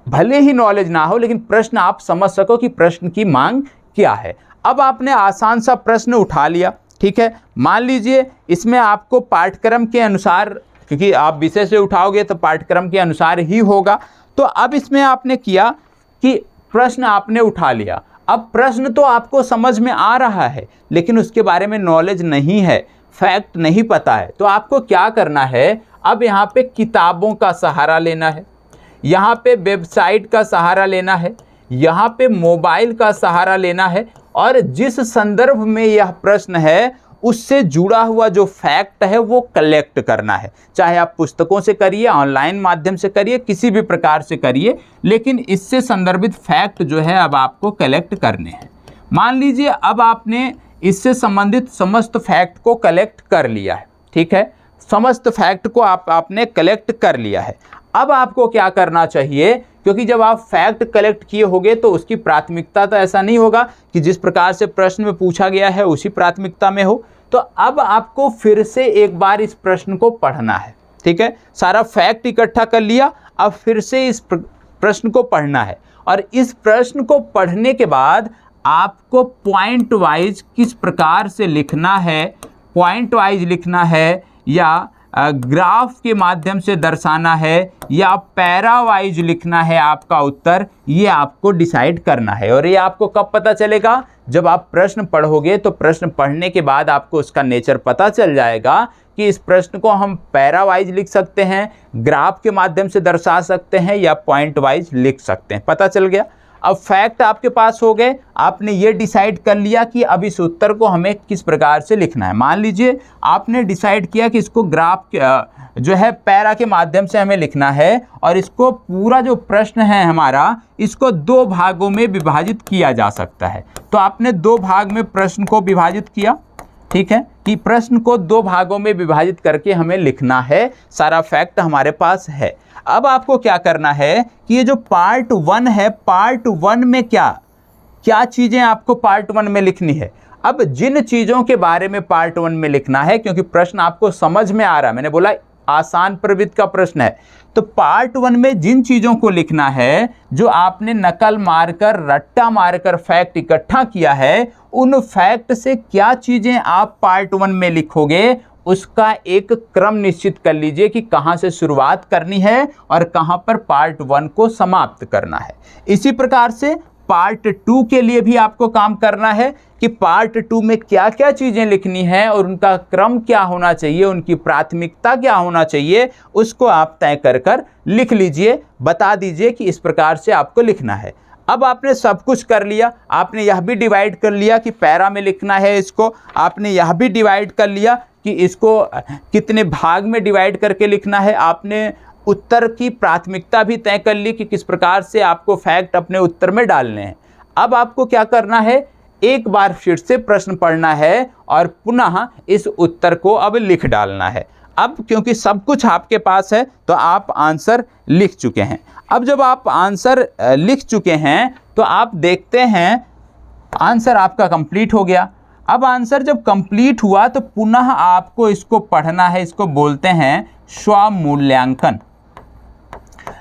भले ही नॉलेज ना हो लेकिन प्रश्न आप समझ सको कि प्रश्न की मांग क्या है। अब आपने आसान सा प्रश्न उठा लिया, ठीक है। मान लीजिए इसमें आपको पाठ्यक्रम के अनुसार, क्योंकि आप विषय से उठाओगे तो पाठ्यक्रम के अनुसार ही होगा, तो अब इसमें आपने किया कि प्रश्न आपने उठा लिया। अब प्रश्न तो आपको समझ में आ रहा है लेकिन उसके बारे में नॉलेज नहीं है, फैक्ट नहीं पता है, तो आपको क्या करना है, अब यहाँ पे किताबों का सहारा लेना है, यहाँ पे वेबसाइट का सहारा लेना है, यहाँ पे मोबाइल का सहारा लेना है और जिस संदर्भ में यह प्रश्न है उससे जुड़ा हुआ जो फैक्ट है वो कलेक्ट करना है। चाहे आप पुस्तकों से करिए, ऑनलाइन माध्यम से करिए, किसी भी प्रकार से करिए, लेकिन इससे संदर्भित फैक्ट जो है अब आपको कलेक्ट करने हैं। मान लीजिए अब आपने इससे संबंधित समस्त फैक्ट को कलेक्ट कर लिया है, ठीक है, समस्त फैक्ट को आपने कलेक्ट कर लिया है। अब आपको क्या करना चाहिए, क्योंकि जब आप फैक्ट कलेक्ट किए होंगे तो उसकी प्राथमिकता तो ऐसा नहीं होगा कि जिस प्रकार से प्रश्न में पूछा गया है उसी प्राथमिकता में हो, तो अब आपको फिर से एक बार इस प्रश्न को पढ़ना है, ठीक है। सारा फैक्ट इकट्ठा कर लिया, अब फिर से इस प्रश्न को पढ़ना है और इस प्रश्न को पढ़ने के बाद आपको पॉइंट वाइज किस प्रकार से लिखना है, पॉइंट वाइज लिखना है या ग्राफ के माध्यम से दर्शाना है या पैरा वाइज लिखना है आपका उत्तर, ये आपको डिसाइड करना है। और ये आपको कब पता चलेगा, जब आप प्रश्न पढ़ोगे, तो प्रश्न पढ़ने के बाद आपको उसका नेचर पता चल जाएगा कि इस प्रश्न को हम पैरा वाइज लिख सकते हैं, ग्राफ के माध्यम से दर्शा सकते हैं या पॉइंट वाइज लिख सकते हैं। पता चल गया। अब फैक्ट आपके पास हो गए, आपने ये डिसाइड कर लिया कि अब इस उत्तर को हमें किस प्रकार से लिखना है। मान लीजिए आपने डिसाइड किया कि इसको ग्राफ जो है पैरा के माध्यम से हमें लिखना है और इसको पूरा जो प्रश्न है हमारा, इसको दो भागों में विभाजित किया जा सकता है। तो आपने दो भाग में प्रश्न को विभाजित किया, ठीक है, कि प्रश्न को दो भागों में विभाजित करके हमें लिखना है, सारा फैक्ट हमारे पास है। अब आपको क्या करना है कि ये जो पार्ट 1 है, पार्ट 1 में क्या क्या चीज़ें आपको पार्ट 1 में लिखनी है। अब जिन चीज़ों के बारे में पार्ट 1 में लिखना है, क्योंकि प्रश्न आपको समझ में आ रहा है, मैंने बोला आसान प्रवृत्ति का प्रश्न है, तो पार्ट 1 में जिन चीज़ों को लिखना है, जो आपने नकल मारकर, रट्टा मारकर फैक्ट इकट्ठा किया है, उन फैक्ट से क्या चीज़ें आप पार्ट 1 में लिखोगे, उसका एक क्रम निश्चित कर लीजिए कि कहाँ से शुरुआत करनी है और कहाँ पर पार्ट 1 को समाप्त करना है। इसी प्रकार से पार्ट 2 के लिए भी आपको काम करना है कि पार्ट 2 में क्या क्या चीज़ें लिखनी है और उनका क्रम क्या होना चाहिए, उनकी प्राथमिकता क्या होना चाहिए, उसको आप तय कर कर लिख लीजिए, बता दीजिए कि इस प्रकार से आपको लिखना है। अब आपने सब कुछ कर लिया, आपने यह भी डिवाइड कर लिया कि पैरा में लिखना है इसको, आपने यह भी डिवाइड कर लिया कि इसको कितने भाग में डिवाइड करके लिखना है, आपने उत्तर की प्राथमिकता भी तय कर ली कि किस प्रकार से आपको फैक्ट अपने उत्तर में डालने हैं। अब आपको क्या करना है, एक बार फिर से प्रश्न पढ़ना है और पुनः इस उत्तर को अब लिख डालना है। अब क्योंकि सब कुछ आपके पास है तो आप आंसर लिख चुके हैं। अब जब आप आंसर लिख चुके हैं तो आप देखते हैं आंसर आपका कंप्लीट हो गया। अब आंसर जब कंप्लीट हुआ तो पुनः आपको इसको पढ़ना है, इसको बोलते हैं स्वमूल्यांकन।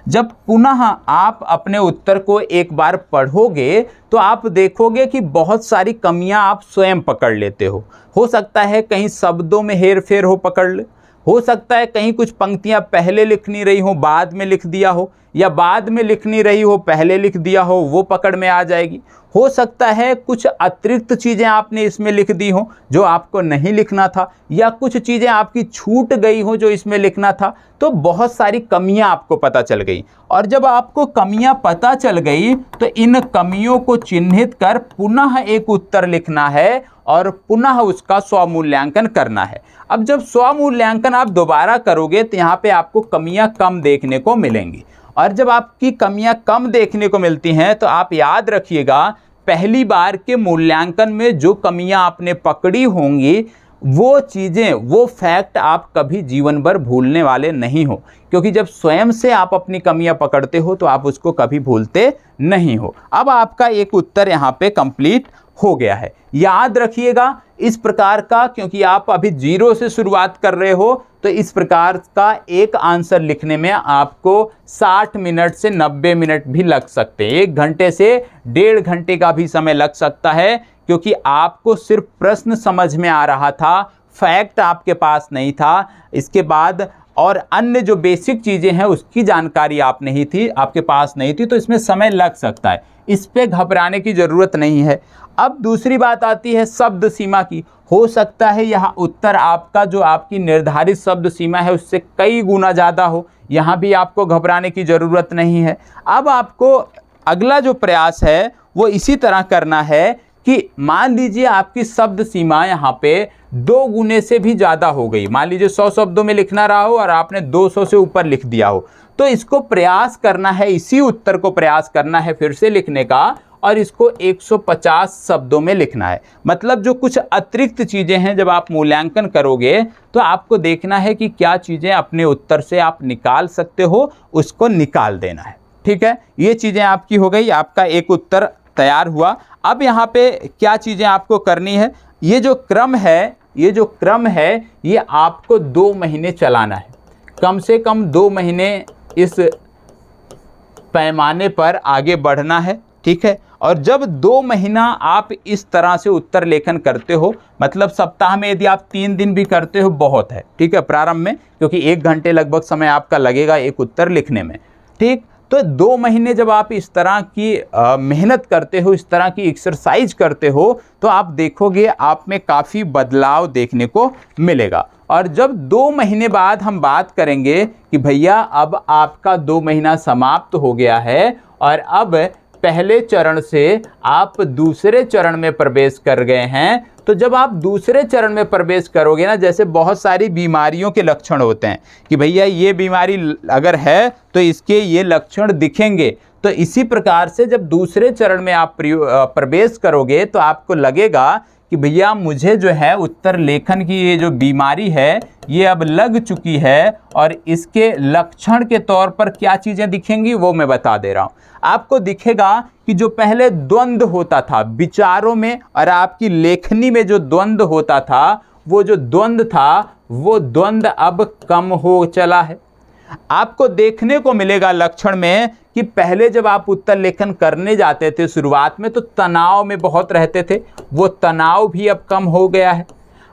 जब पुनः आप अपने उत्तर को एक बार पढ़ोगे तो आप देखोगे कि बहुत सारी कमियां आप स्वयं पकड़ लेते हो सकता है कहीं शब्दों में हेर फेर पकड़ ले, हो सकता है कहीं कुछ पंक्तियां पहले लिखनी रही हो बाद में लिख दिया हो, या बाद में लिखनी रही हो पहले लिख दिया हो, वो पकड़ में आ जाएगी। हो सकता है कुछ अतिरिक्त चीज़ें आपने इसमें लिख दी हो जो आपको नहीं लिखना था, या कुछ चीज़ें आपकी छूट गई हो जो इसमें लिखना था। तो बहुत सारी कमियां आपको पता चल गई, और जब आपको कमियां पता चल गई तो इन कमियों को चिन्हित कर पुनः एक उत्तर लिखना है और पुनः उसका स्वमूल्यांकन करना है। अब जब स्वमूल्यांकन आप दोबारा करोगे तो यहाँ पे आपको कमियां कम देखने को मिलेंगी, और जब आपकी कमियां कम देखने को मिलती हैं तो आप याद रखिएगा पहली बार के मूल्यांकन में जो कमियां आपने पकड़ी होंगी वो चीज़ें, वो फैक्ट आप कभी जीवन भर भूलने वाले नहीं हो, क्योंकि जब स्वयं से आप अपनी कमियां पकड़ते हो तो आप उसको कभी भूलते नहीं हो। अब आपका एक उत्तर यहाँ पे कंप्लीट हो गया है। याद रखिएगा इस प्रकार का, क्योंकि आप अभी 0 से शुरुआत कर रहे हो, तो इस प्रकार का एक आंसर लिखने में आपको 60 मिनट से 90 मिनट भी लग सकते हैं। 1 घंटे से 1.5 घंटे का भी समय लग सकता है, क्योंकि आपको सिर्फ प्रश्न समझ में आ रहा था, फैक्ट आपके पास नहीं था। इसके बाद और अन्य जो बेसिक चीज़ें हैं उसकी जानकारी आपके पास नहीं थी, तो इसमें समय लग सकता है। इस पे घबराने की ज़रूरत नहीं है। अब दूसरी बात आती है शब्द सीमा की। हो सकता है यह उत्तर आपका जो आपकी निर्धारित शब्द सीमा है उससे कई गुना ज़्यादा हो, यहाँ भी आपको घबराने की ज़रूरत नहीं है। अब आपको अगला जो प्रयास है वो इसी तरह करना है कि मान लीजिए आपकी शब्द सीमा यहाँ पे 2 गुने से भी ज़्यादा हो गई। मान लीजिए 100 शब्दों में लिखना रहा हो और आपने 200 से ऊपर लिख दिया हो, तो इसको प्रयास करना है, इसी उत्तर को प्रयास करना है फिर से लिखने का, और इसको 150 शब्दों में लिखना है। मतलब जो कुछ अतिरिक्त चीज़ें हैं जब आप मूल्यांकन करोगे तो आपको देखना है कि क्या चीज़ें अपने उत्तर से आप निकाल सकते हो, उसको निकाल देना है। ठीक है, ये चीज़ें आपकी हो गई, आपका एक उत्तर तैयार हुआ। अब यहाँ पे क्या चीज़ें आपको करनी है, ये जो क्रम है ये आपको 2 महीने चलाना है। कम से कम 2 महीने इस पैमाने पर आगे बढ़ना है। ठीक है, और जब 2 महीना आप इस तरह से उत्तर लेखन करते हो, मतलब सप्ताह में यदि आप 3 दिन भी करते हो बहुत है। ठीक है, प्रारंभ में, क्योंकि 1 घंटे लगभग समय आपका लगेगा एक उत्तर लिखने में। ठीक, तो 2 महीने जब आप इस तरह की मेहनत करते हो, इस तरह की एक्सरसाइज करते हो, तो आप देखोगे आप में काफ़ी बदलाव देखने को मिलेगा। और जब 2 महीने बाद हम बात करेंगे कि भैया अब आपका 2 महीना समाप्त हो गया है और अब पहले चरण से आप दूसरे चरण में प्रवेश कर गए हैं, तो जब आप दूसरे चरण में प्रवेश करोगे ना, जैसे बहुत सारी बीमारियों के लक्षण होते हैं कि भैया ये बीमारी अगर है तो इसके ये लक्षण दिखेंगे, तो इसी प्रकार से जब दूसरे चरण में आप प्रवेश करोगे तो आपको लगेगा कि भैया मुझे जो है उत्तर लेखन की ये जो बीमारी है ये अब लग चुकी है, और इसके लक्षण के तौर पर क्या चीज़ें दिखेंगी वो मैं बता दे रहा हूँ। आपको दिखेगा कि जो पहले द्वंद्व होता था विचारों में और आपकी लेखनी में, जो द्वंद्व होता था, वो जो द्वंद्व था वो द्वंद्व अब कम हो चला है। आपको देखने को मिलेगा लक्षण में कि पहले जब आप उत्तर लेखन करने जाते थे शुरुआत में तो तनाव में बहुत रहते थे, वो तनाव भी अब कम हो गया है।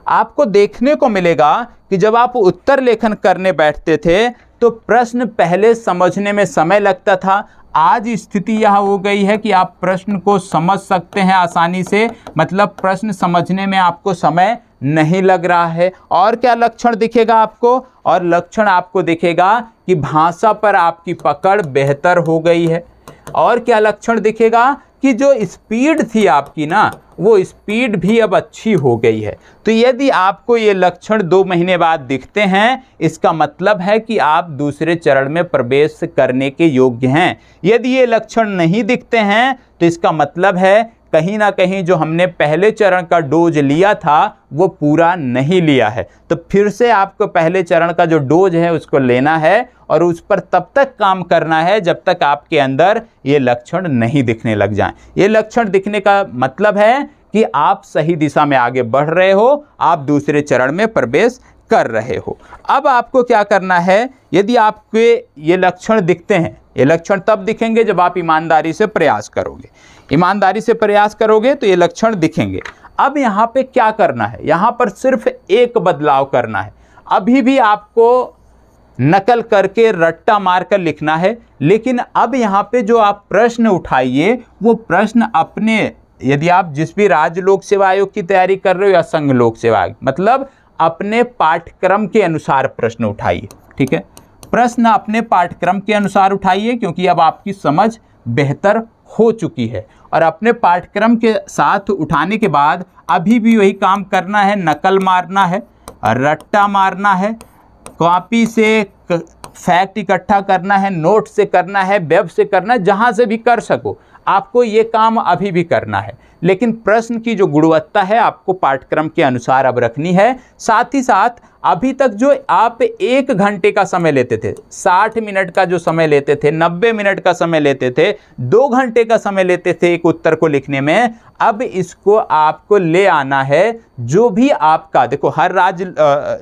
आपको देखने को मिलेगा कि जब आप उत्तर लेखन करने बैठते थे तो प्रश्न पहले समझने में समय लगता था, आज स्थिति यह हो गई है कि आप प्रश्न को समझ सकते हैं आसानी से, मतलब प्रश्न समझने में आपको समय नहीं लग रहा है। और क्या लक्षण दिखेगा आपको, और लक्षण आपको दिखेगा कि भाषा पर आपकी पकड़ बेहतर हो गई है। और क्या लक्षण दिखेगा कि जो स्पीड थी आपकी ना, वो स्पीड भी अब अच्छी हो गई है। तो यदि आपको ये लक्षण 2 महीने बाद दिखते हैं, इसका मतलब है कि आप दूसरे चरण में प्रवेश करने के योग्य हैं। यदि ये लक्षण नहीं दिखते हैं तो इसका मतलब है कहीं ना कहीं जो हमने पहले चरण का डोज लिया था वो पूरा नहीं लिया है। तो फिर से आपको पहले चरण का जो डोज है उसको लेना है और उस पर तब तक काम करना है जब तक आपके अंदर ये लक्षण नहीं दिखने लग जाएं। ये लक्षण दिखने का मतलब है कि आप सही दिशा में आगे बढ़ रहे हो, आप दूसरे चरण में प्रवेश कर रहे हो। अब आपको क्या करना है, यदि आपके ये लक्षण दिखते हैं, ये लक्षण तब दिखेंगे जब आप ईमानदारी से प्रयास करोगे। ईमानदारी से प्रयास करोगे तो ये लक्षण दिखेंगे। अब यहाँ पे क्या करना है, यहाँ पर सिर्फ एक बदलाव करना है। अभी भी आपको नकल करके रट्टा मारकर लिखना है, लेकिन अब यहाँ पे जो आप प्रश्न उठाइए वो प्रश्न अपने, यदि आप जिस भी राज्य लोक सेवा आयोग की तैयारी कर रहे हो या संघ लोक सेवा आयोग, मतलब अपने पाठ्यक्रम के अनुसार प्रश्न उठाइए। ठीक है, प्रश्न अपने पाठ्यक्रम के अनुसार उठाइए, क्योंकि अब आपकी समझ बेहतर हो चुकी है। और अपने पाठ्यक्रम के साथ उठाने के बाद अभी भी वही काम करना है, नकल मारना है, रट्टा मारना है, कॉपी से फैक्ट इकट्ठा करना है, नोट से करना है, वेब से करना है, जहाँ से भी कर सको आपको ये काम अभी भी करना है। लेकिन प्रश्न की जो गुणवत्ता है आपको पाठ्यक्रम के अनुसार अब रखनी है। साथ ही साथ अभी तक जो आप 1 घंटे का समय लेते थे, 60 मिनट का जो समय लेते थे, 90 मिनट का समय लेते थे, 2 घंटे का समय लेते थे एक उत्तर को लिखने में, अब इसको आपको ले आना है। जो भी आपका, देखो हर राज्य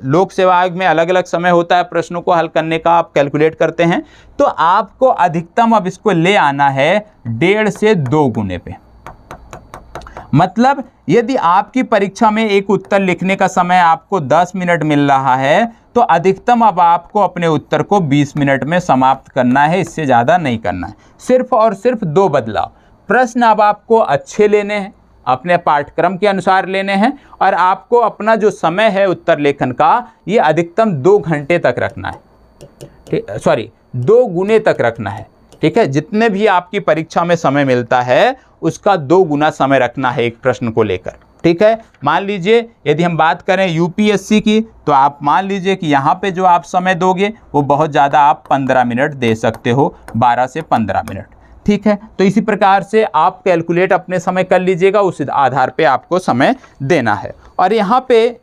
लोक सेवा आयोग में अलग अलग समय होता है प्रश्नों को हल करने का, आप कैलकुलेट करते हैं, तो आपको अधिकतम अब इसको ले आना है 1.5 से 2 गुने पे। मतलब यदि आपकी परीक्षा में एक उत्तर लिखने का समय आपको 10 मिनट मिल रहा है, तो अधिकतम अब आपको अपने उत्तर को 20 मिनट में समाप्त करना है, इससे ज़्यादा नहीं करना है। सिर्फ और सिर्फ 2 बदलाव, प्रश्न अब आपको अच्छे लेने हैं, अपने पाठ्यक्रम के अनुसार लेने हैं, और आपको अपना जो समय है उत्तर लेखन का ये अधिकतम 2 घंटे तक रखना है, 2 गुने तक रखना है। ठीक है, जितने भी आपकी परीक्षा में समय मिलता है उसका 2 गुना समय रखना है एक प्रश्न को लेकर। ठीक है, मान लीजिए यदि हम बात करें यूपीएससी की, तो आप मान लीजिए कि यहाँ पे जो आप समय दोगे वो बहुत ज़्यादा आप 15 मिनट दे सकते हो, 12 से 15 मिनट। ठीक है, तो इसी प्रकार से आप कैलकुलेट अपने समय कर लीजिएगा, उस आधार पे आपको समय देना है। और यहाँ पे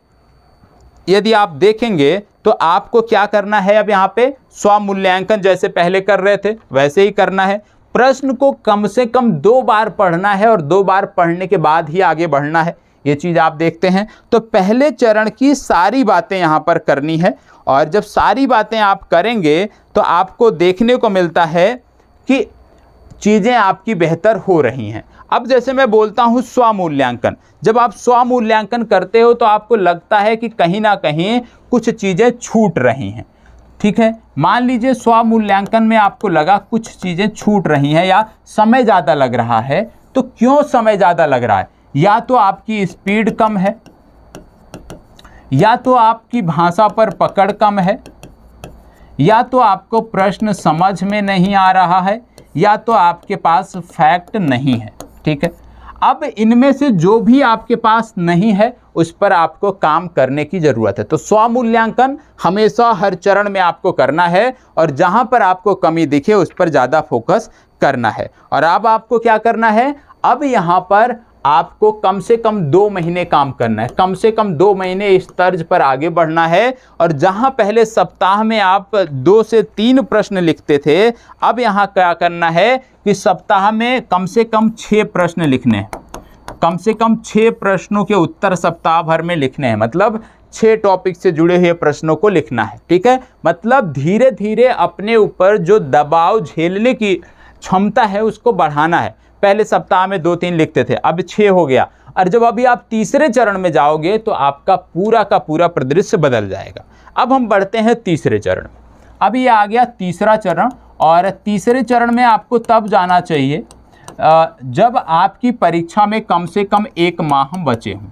यदि आप देखेंगे तो आपको क्या करना है, अब यहाँ पे स्वमूल्यांकन जैसे पहले कर रहे थे वैसे ही करना है। प्रश्न को कम से कम 2 बार पढ़ना है और 2 बार पढ़ने के बाद ही आगे बढ़ना है, ये चीज़ आप देखते हैं। तो पहले चरण की सारी बातें यहाँ पर करनी है, और जब सारी बातें आप करेंगे तो आपको देखने को मिलता है कि चीज़ें आपकी बेहतर हो रही हैं। अब जैसे मैं बोलता हूँ स्वमूल्यांकन, जब आप स्वमूल्यांकन करते हो तो आपको लगता है कि कहीं ना कहीं कुछ चीज़ें छूट रही हैं। ठीक है, मान लीजिए स्वमूल्यांकन में आपको लगा कुछ चीज़ें छूट रही हैं या समय ज़्यादा लग रहा है, तो क्यों समय ज़्यादा लग रहा है? या तो आपकी स्पीड कम है, या तो आपकी भाषा पर पकड़ कम है, या तो आपको प्रश्न समझ में नहीं आ रहा है, या तो आपके पास फैक्ट नहीं है। ठीक है, अब इनमें से जो भी आपके पास नहीं है उस पर आपको काम करने की ज़रूरत है। तो स्वमूल्यांकन हमेशा हर चरण में आपको करना है, और जहां पर आपको कमी दिखे उस पर ज़्यादा फोकस करना है। और अब आपको क्या करना है, अब यहाँ पर आपको कम से कम 2 महीने काम करना है, कम से कम 2 महीने इस तर्ज पर आगे बढ़ना है। और जहां पहले सप्ताह में आप 2 से 3 प्रश्न लिखते थे, अब यहाँ क्या करना है कि सप्ताह में कम से कम 6 प्रश्न लिखने हैं, कम से कम 6 प्रश्नों के उत्तर सप्ताह भर में लिखने हैं, मतलब 6 टॉपिक से जुड़े हुए प्रश्नों को लिखना है। ठीक है, मतलब धीरे धीरे अपने ऊपर जो दबाव झेलने की क्षमता है उसको बढ़ाना है। पहले सप्ताह में 2-3 लिखते थे, अब 6 हो गया। और जब अभी आप तीसरे चरण में जाओगे तो आपका पूरा का पूरा परिदृश्य बदल जाएगा। अब हम बढ़ते हैं तीसरे चरण में। अब ये आ गया तीसरा चरण, और तीसरे चरण में आपको तब जाना चाहिए जब आपकी परीक्षा में कम से कम 1 माह बचे हों।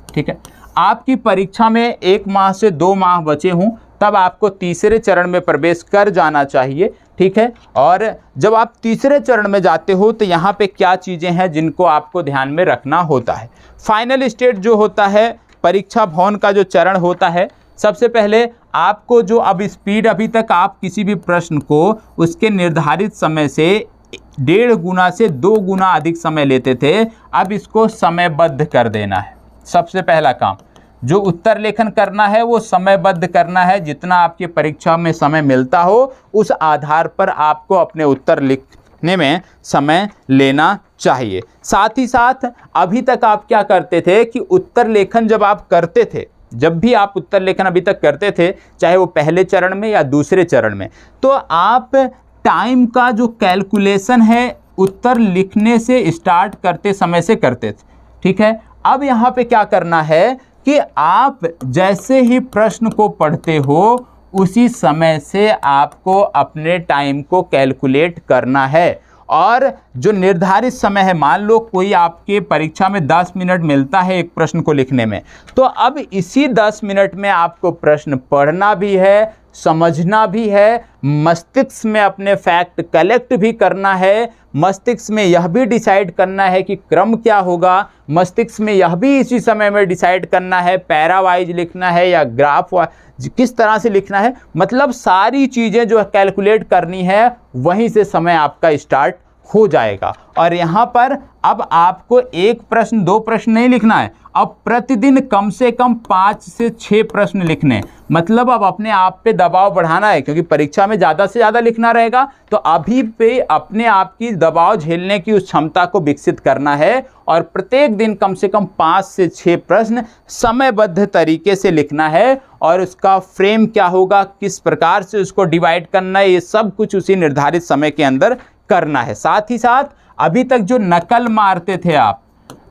ठीक है, आपकी परीक्षा में 1 माह से 2 माह बचे हों, तब आपको तीसरे चरण में प्रवेश कर जाना चाहिए। ठीक है, और जब आप तीसरे चरण में जाते हो तो यहाँ पे क्या चीज़ें हैं जिनको आपको ध्यान में रखना होता है। फाइनल स्टेज जो होता है, परीक्षा भवन का जो चरण होता है, सबसे पहले आपको जो अब स्पीड, अभी तक आप किसी भी प्रश्न को उसके निर्धारित समय से 1.5 गुना से 2 गुना अधिक समय लेते थे, अब इसको समयबद्ध कर देना है। सबसे पहला काम जो उत्तर लेखन करना है वो समयबद्ध करना है। जितना आपके परीक्षा में समय मिलता हो उस आधार पर आपको अपने उत्तर लिखने में समय लेना चाहिए। साथ ही साथ अभी तक आप क्या करते थे कि उत्तर लेखन जब आप करते थे, जब भी आप उत्तर लेखन अभी तक करते थे, चाहे वो पहले चरण में या दूसरे चरण में, तो आप टाइम का जो कैलकुलेशन है उत्तर लिखने से स्टार्ट करते समय से करते थे। ठीक है, अब यहाँ पे क्या करना है कि आप जैसे ही प्रश्न को पढ़ते हो उसी समय से आपको अपने टाइम को कैलकुलेट करना है। और जो निर्धारित समय है, मान लो कोई आपके परीक्षा में 10 मिनट मिलता है एक प्रश्न को लिखने में, तो अब इसी 10 मिनट में आपको प्रश्न पढ़ना भी है, समझना भी है, मस्तिष्क में अपने फैक्ट कलेक्ट भी करना है, मस्तिष्क में यह भी डिसाइड करना है कि क्रम क्या होगा, मस्तिष्क में यह भी इसी समय में डिसाइड करना है पैरा वाइज लिखना है या ग्राफ वाइज किस तरह से लिखना है। मतलब सारी चीज़ें जो कैलकुलेट करनी है वहीं से समय आपका स्टार्ट हो जाएगा। और यहाँ पर अब आपको एक प्रश्न, दो प्रश्न नहीं लिखना है, अब प्रतिदिन कम से कम 5 से 6 प्रश्न लिखने। मतलब अब अपने आप पे दबाव बढ़ाना है, क्योंकि परीक्षा में ज़्यादा से ज़्यादा लिखना रहेगा, तो अभी पे अपने आप की दबाव झेलने की उस क्षमता को विकसित करना है और प्रत्येक दिन कम से कम 5 से 6 प्रश्न समयबद्ध तरीके से लिखना है। और उसका फ्रेम क्या होगा, किस प्रकार से उसको डिवाइड करना है, ये सब कुछ उसी निर्धारित समय के अंदर करना है। साथ ही साथ अभी तक जो नकल मारते थे आप,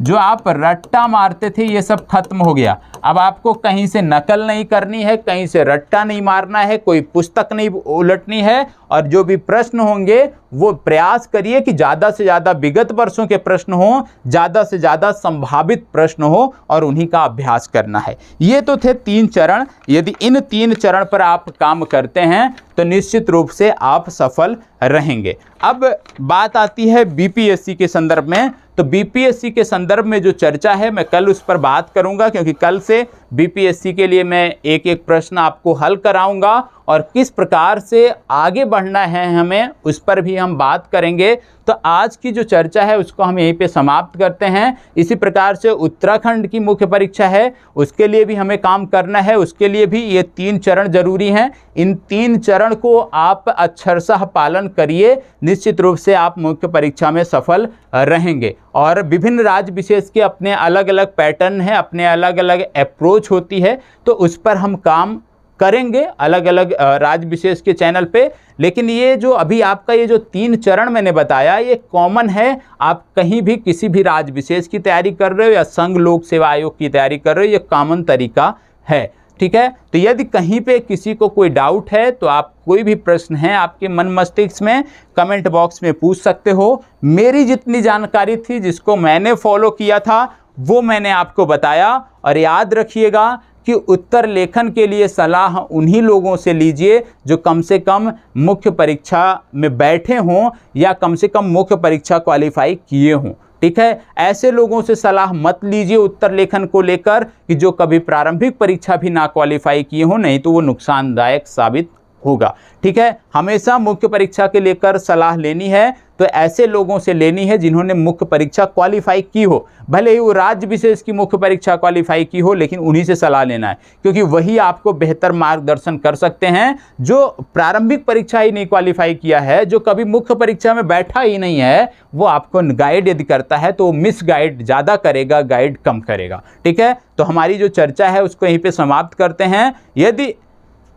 जो आप रट्टा मारते थे, ये सब खत्म हो गया। अब आपको कहीं से नकल नहीं करनी है, कहीं से रट्टा नहीं मारना है, कोई पुस्तक नहीं उलटनी है। और जो भी प्रश्न होंगे वो प्रयास करिए कि ज़्यादा से ज़्यादा विगत वर्षों के प्रश्न हो, ज़्यादा से ज़्यादा संभावित प्रश्न हो, और उन्हीं का अभ्यास करना है। ये तो थे 3 चरण। यदि इन 3 चरण पर आप काम करते हैं तो निश्चित रूप से आप सफल रहेंगे। अब बात आती है बीपीएससी के संदर्भ में। तो बीपीएससी के संदर्भ में जो चर्चा है, मैं कल उस पर बात करूंगा, क्योंकि कल से बीपीएससी के लिए मैं एक एक प्रश्न आपको हल कराऊंगा और किस प्रकार से आगे बढ़ना है हमें, उस पर भी हम बात करेंगे। तो आज की जो चर्चा है उसको हम यहीं पे समाप्त करते हैं। इसी प्रकार से उत्तराखंड की मुख्य परीक्षा है, उसके लिए भी हमें काम करना है, उसके लिए भी ये 3 चरण जरूरी हैं। इन 3 चरण को आप अक्षरशः पालन करिए, निश्चित रूप से आप मुख्य परीक्षा में सफल रहेंगे। और विभिन्न राज्य विशेष के अपने अलग अलग पैटर्न हैं, अपने अलग अलग अप्रोच होती है, तो उस पर हम काम करेंगे अलग अलग राज्य विशेष के चैनल पे। लेकिन ये जो अभी आपका ये जो 3 चरण मैंने बताया, ये कॉमन है। आप कहीं भी किसी भी राज्य विशेष की तैयारी कर रहे हो या संघ लोक सेवा आयोग की तैयारी कर रहे हो, ये कॉमन तरीका है, ठीक है। तो यदि कहीं पे किसी को कोई डाउट है तो आप कोई भी प्रश्न है आपके मन मस्तिष्क में, कमेंट बॉक्स में पूछ सकते हो। मेरी जितनी जानकारी थी, जिसको मैंने फॉलो किया था, वो मैंने आपको बताया। और याद रखिएगा कि उत्तर लेखन के लिए सलाह उन्हीं लोगों से लीजिए जो कम से कम मुख्य परीक्षा में बैठे हों या कम से कम मुख्य परीक्षा क्वालिफाई किए हों, ठीक है। ऐसे लोगों से सलाह मत लीजिए उत्तर लेखन को लेकर कि जो कभी प्रारंभिक परीक्षा भी ना क्वालिफाई किए हों, नहीं तो वो नुकसानदायक साबित होगा, ठीक है। हमेशा मुख्य परीक्षा के लेकर सलाह लेनी है तो ऐसे लोगों से लेनी है जिन्होंने मुख्य परीक्षा क्वालिफाई की हो, भले ही वो राज्य विशेष की मुख्य परीक्षा क्वालिफाई की हो, लेकिन उन्हीं से सलाह लेना है, क्योंकि वही आपको बेहतर मार्गदर्शन कर सकते हैं। जो प्रारंभिक परीक्षा ही नहीं क्वालिफाई किया है, जो कभी मुख्य परीक्षा में बैठा ही नहीं है, वो आपको गाइड यदि करता है तो मिस गाइड ज़्यादा करेगा, गाइड कम करेगा, ठीक है। तो हमारी जो चर्चा है उसको यहीं पर समाप्त करते हैं। यदि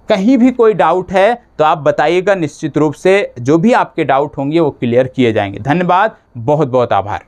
कहीं भी कोई डाउट है तो आप बताइएगा, निश्चित रूप से जो भी आपके डाउट होंगे वो क्लियर किए जाएंगे। धन्यवाद, बहुत बहुत आभार।